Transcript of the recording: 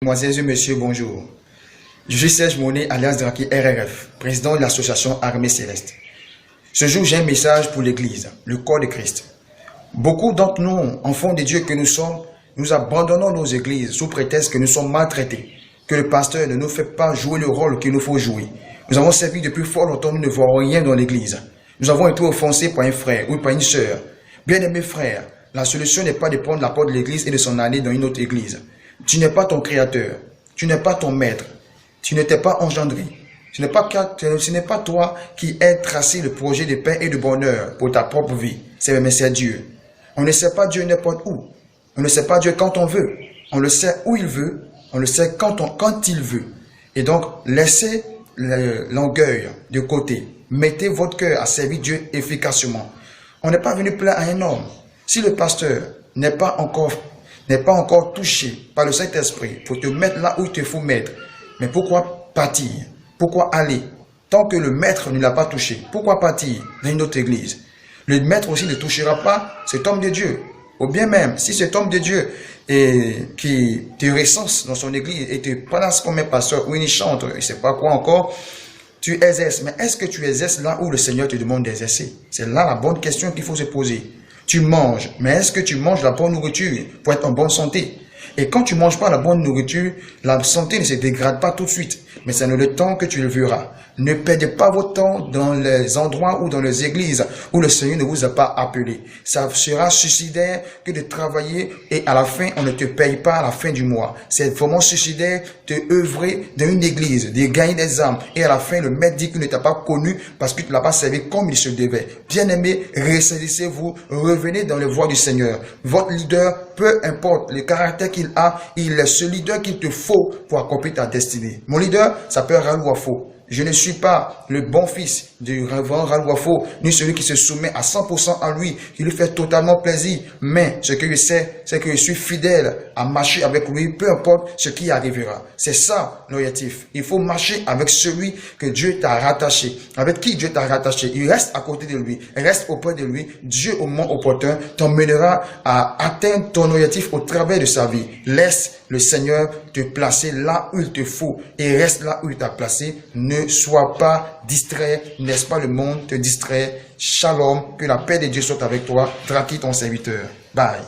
Mesdemoiselles et messieurs, bonjour. Je suis Serge Monet, alias Draki RRF, président de l'association Armée Céleste. Ce jour, j'ai un message pour l'Église, le corps de Christ. Beaucoup d'entre nous, enfants de Dieu que nous sommes, nous abandonnons nos églises sous prétexte que nous sommes maltraités, que le pasteur ne nous fait pas jouer le rôle qu'il nous faut jouer. Nous avons servi depuis fort longtemps, nous ne voyons rien dans l'église. Nous avons été offensés par un frère ou par une sœur. Bien-aimés frères, la solution n'est pas de prendre la porte de l'église et de s'en aller dans une autre église. Tu n'es pas ton créateur, tu n'es pas ton maître, tu ne t'es pas engendré. Ce n'est pas toi qui as tracé le projet de paix et de bonheur pour ta propre vie. C'est Dieu. On ne sait pas Dieu n'importe où. On ne sait pas Dieu quand on veut. On le sait où il veut. On le sait quand il veut. Et donc, laissez l'orgueil de côté. Mettez votre cœur à servir Dieu efficacement. On n'est pas venu plaire à un homme. Si le pasteur n'est pas encore touché par le Saint-Esprit pour te mettre là où il te faut mettre, mais pourquoi partir? Pourquoi aller? Tant que le maître ne l'a pas touché, pourquoi partir dans une autre église? Le maître aussi ne touchera pas cet homme de Dieu. Ou bien même, si cet homme de Dieu qui te recense dans son église et te place comme un pasteur ou une chante, je ne sais pas quoi encore, tu exerces. Mais est-ce que tu exerces là où le Seigneur te demande d'exercer? C'est là la bonne question qu'il faut se poser. Tu manges, mais est-ce que tu manges la bonne nourriture pour être en bonne santé? Et quand tu ne manges pas la bonne nourriture, la santé ne se dégrade pas tout de suite, mais c'est le temps que tu le verras. Ne perdez pas votre temps dans les endroits ou dans les églises où le Seigneur ne vous a pas appelé. Ça sera suicidaire que de travailler et à la fin, on ne te paye pas à la fin du mois. C'est vraiment suicidaire de œuvrer dans une église, de gagner des âmes et à la fin, le maître dit qu'il ne t'a pas connu parce que tu ne l'as pas servi comme il se devait. Bien-aimés, ressaisissez-vous, revenez dans les voies du Seigneur. Votre leader, peu importe le caractère qu'il a, il est ce leader qu'il te faut pour accomplir ta destinée. Mon leader s'appelle Ralouafo. Je ne suis pas le bon fils du révérend Ralouafo, ni celui qui se soumet à 100% à lui, qui lui fait totalement plaisir. Mais ce que je sais, c'est que je suis fidèle à marcher avec lui, peu importe ce qui arrivera. C'est ça l'objectif. Il faut marcher avec celui que Dieu t'a rattaché, avec qui Dieu t'a rattaché. Il reste à côté de lui, reste auprès de lui. Dieu, au moment opportun, t'emmènera à atteindre ton objectif au travers de sa vie. Laisse le Seigneur te placer là où il te faut et reste là où il t'a placé. Ne sois pas distrait, n'est-ce pas le monde te distrait. Shalom, que la paix de Dieu soit avec toi. Draki ton serviteur. Bye.